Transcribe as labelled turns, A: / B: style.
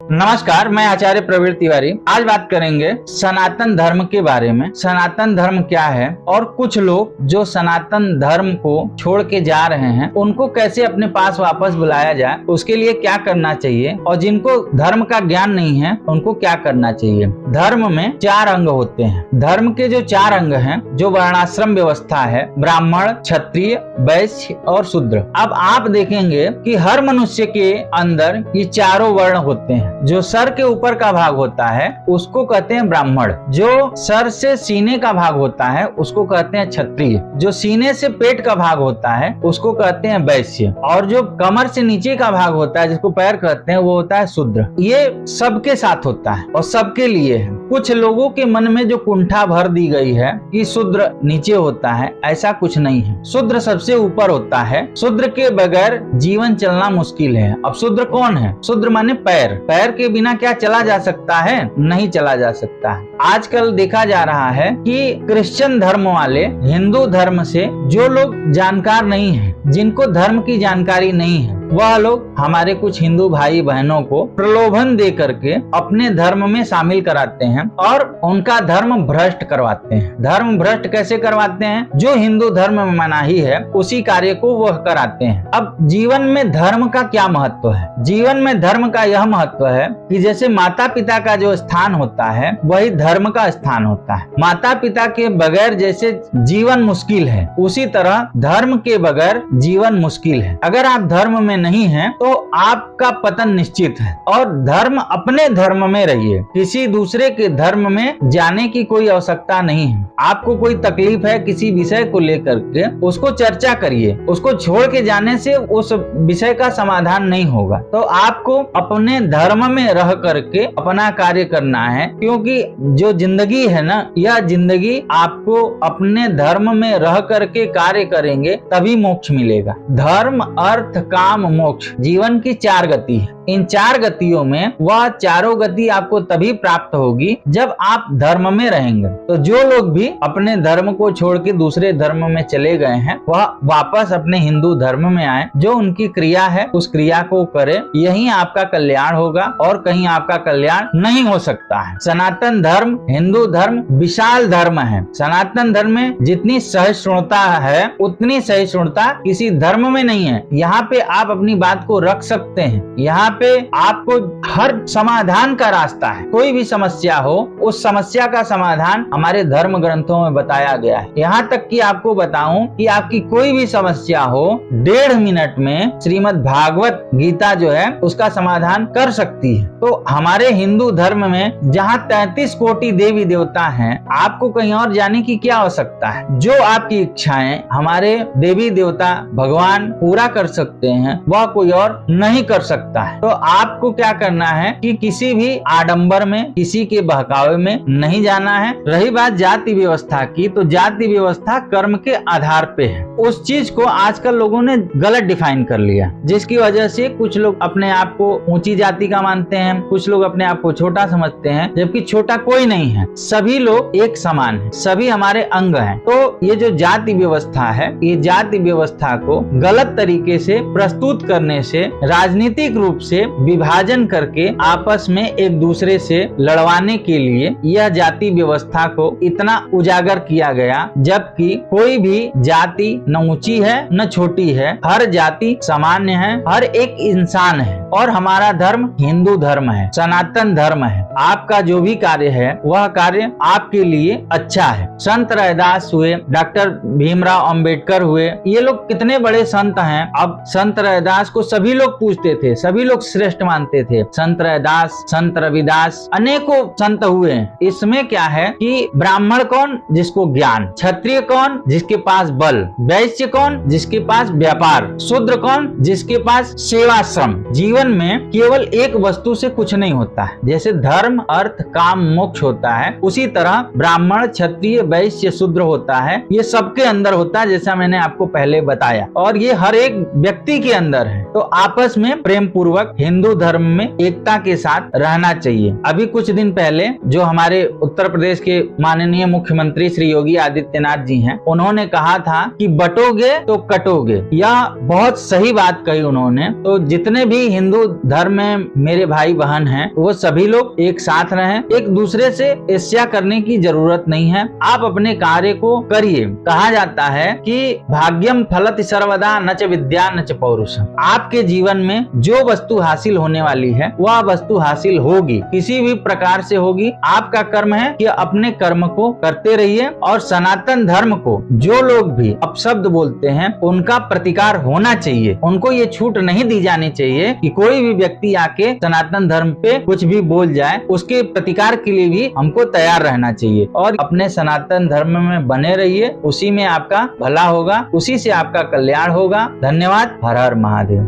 A: नमस्कार, मैं आचार्य प्रवीण तिवारी। आज बात करेंगे सनातन धर्म के बारे में। सनातन धर्म क्या है और कुछ लोग जो सनातन धर्म को छोड़ के जा रहे हैं उनको कैसे अपने पास वापस बुलाया जाए, उसके लिए क्या करना चाहिए, और जिनको धर्म का ज्ञान नहीं है उनको क्या करना चाहिए। धर्म में 4 अंग होते हैं। धर्म के जो 4 अंग हैं, जो वर्णाश्रम व्यवस्था है, ब्राह्मण, क्षत्रिय, वैश्य और शूद्र। अब आप देखेंगे कि हर मनुष्य के अंदर ये चारों वर्ण होते हैं। जो सर के ऊपर का भाग होता है उसको कहते हैं ब्राह्मण, जो सर से सीने का भाग होता है उसको कहते हैं क्षत्रिय, जो सीने से पेट का भाग होता है उसको कहते हैं वैश्य, और जो कमर से नीचे का भाग होता है जिसको पैर कहते हैं वो होता है शूद्र। ये सबके साथ होता है और सबके लिए है। कुछ लोगों के मन में जो कुंठा भर दी गई है कि शूद्र नीचे होता है, ऐसा कुछ नहीं है। शूद्र सबसे ऊपर होता है। शूद्र के बगैर जीवन चलना मुश्किल है। अब शूद्र कौन है? शूद्र माने पैर। पैर के बिना क्या चला जा सकता है? नहीं चला जा सकता है। आजकल देखा जा रहा है कि क्रिश्चियन धर्म वाले हिंदू धर्म से जो लोग जानकार नहीं हैं, जिनको धर्म की जानकारी नहीं है, वह लोग हमारे कुछ हिंदू भाई बहनों को प्रलोभन दे करके अपने धर्म में शामिल कराते हैं और उनका धर्म भ्रष्ट करवाते हैं। धर्म भ्रष्ट कैसे करवाते हैं? जो हिंदू धर्म में मनाही है उसी कार्य को वह कराते हैं। अब जीवन में धर्म का क्या महत्व है? जीवन में धर्म का यह महत्व है कि जैसे माता पिता का जो स्थान होता है वही धर्म का स्थान होता है। माता पिता के बगैर जैसे जीवन मुश्किल है, उसी तरह धर्म के बगैर जीवन मुश्किल है। अगर आप धर्म में नहीं है तो आपका पतन निश्चित है। और धर्म, अपने धर्म में रहिए, किसी दूसरे के धर्म में जाने की कोई आवश्यकता नहीं है। आपको कोई तकलीफ है किसी विषय को लेकर के, उसको चर्चा करिए। उसको छोड़ के जाने से उस विषय का समाधान नहीं होगा। तो आपको अपने धर्म में रह करके अपना कार्य करना है, क्योंकि जो जिंदगी है ना, यह जिंदगी आपको अपने धर्म में रह करके कार्य करेंगे तभी मोक्ष मिलेगा। धर्म, अर्थ, काम, मोक्ष जीवन की 4 गति है। इन 4 गतियों में वह चारों गति आपको तभी प्राप्त होगी जब आप धर्म में रहेंगे। तो जो लोग भी अपने धर्म को छोड़ के दूसरे धर्म में चले गए हैं वह वापस अपने हिंदू धर्म में आए। जो उनकी क्रिया है उस क्रिया को करें, यही आपका कल्याण होगा और कहीं आपका कल्याण नहीं हो सकता है। सनातन धर्म, हिंदू धर्म विशाल धर्म है। सनातन धर्म में जितनी सहिष्णुता है उतनी सहिष्णुता किसी धर्म में नहीं है। यहाँ पे आप अपनी बात को रख सकते हैं। यहाँ पे आपको हर समाधान का रास्ता है। कोई भी समस्या हो, उस समस्या का समाधान हमारे धर्म ग्रंथों में बताया गया है। यहाँ तक कि आपको बताऊं कि आपकी कोई भी समस्या हो, 1.5 मिनट में श्रीमद् भागवत गीता जो है उसका समाधान कर सकती है। तो हमारे हिंदू धर्म में जहाँ 33 कोटि देवी देवता हैं, आपको कहीं और जाने की क्या आवश्यकता है? जो आपकी इच्छाएं हमारे देवी देवता भगवान पूरा कर सकते हैं वह कोई और नहीं कर सकता है। तो आपको क्या करना है कि किसी भी आडंबर में, किसी के बहकावे में नहीं जाना है। रही बात जाति व्यवस्था की, तो जाति व्यवस्था कर्म के आधार पे है। उस चीज को आजकल लोगों ने गलत डिफाइन कर लिया, जिसकी वजह से कुछ लोग अपने आप को ऊंची जाति का मानते हैं, कुछ लोग अपने आप को छोटा समझते हैं, जबकि छोटा कोई नहीं है। सभी लोग एक समान है, सभी हमारे अंग हैं। तो ये जो जाति व्यवस्था है, ये जाति व्यवस्था को गलत तरीके से प्रस्तुत करने से, राजनीतिक रूप से विभाजन करके आपस में एक दूसरे से लड़वाने के लिए यह जाति व्यवस्था को इतना उजागर किया गया। जबकि कोई भी जाति न ऊंची है न छोटी है, हर जाति सामान्य है, हर एक इंसान है। और हमारा धर्म हिंदू धर्म है, सनातन धर्म है। आपका जो भी कार्य है वह कार्य आपके लिए अच्छा है। संत रैदास हुए, डॉक्टर भीमराव अंबेडकर हुए, ये लोग कितने बड़े संत हैं। अब संत रैदास को सभी लोग पूछते थे, सभी लोग श्रेष्ठ मानते थे। संत रैदास, संत रविदास, अनेकों संत हुए। इसमें क्या है कि ब्राह्मण कौन? जिसको ज्ञान। क्षत्रिय कौन? जिसके पास बल। वैश्य कौन? जिसके पास व्यापार। शूद्र कौन? जिसके पास सेवा श्रम। जीवन में केवल एक वस्तु से कुछ नहीं होता है। जैसे धर्म, अर्थ, काम, मोक्ष होता है, उसी तरह ब्राह्मण, क्षत्रिय, वैश्य, शूद्र होता है। ये सबके अंदर होता है, जैसा मैंने आपको पहले बताया, और ये हर एक व्यक्ति के अंदर है। तो आपस में प्रेम पूर्वक हिंदू धर्म में एकता के साथ रहना चाहिए। अभी कुछ दिन पहले जो हमारे उत्तर प्रदेश के माननीय मुख्यमंत्री श्री योगी आदित्यनाथ जी हैं, उन्होंने कहा था कि बटोगे तो कटोगे। यह बहुत सही बात कही उन्होंने। तो जितने भी हिंदू धर्म में मेरे भाई बहन हैं, वो सभी लोग एक साथ रहें, एक दूसरे से ईर्ष्या करने की जरूरत नहीं है। आप अपने कार्य को करिए। कहा जाता है कि भाग्यम फलति सर्वदा न च विद्या न च पौरुषम। आपके जीवन में जो वस्तु हासिल होने वाली है वह वस्तु हासिल होगी, किसी भी प्रकार से होगी। आपका कर्म है कि अपने कर्म को करते रहिए और सनातन धर्म को जो लोग भी अपशब्द बोलते हैं उनका प्रतिकार होना चाहिए। उनको ये छूट नहीं दी जानी चाहिए कि कोई भी व्यक्ति आके सनातन धर्म पे कुछ भी बोल जाए। उसके प्रतिकार के लिए भी हमको तैयार रहना चाहिए और अपने सनातन धर्म में बने रहिए। उसी में आपका भला होगा, उसी से आपका कल्याण होगा। धन्यवाद। हर हर महादेव।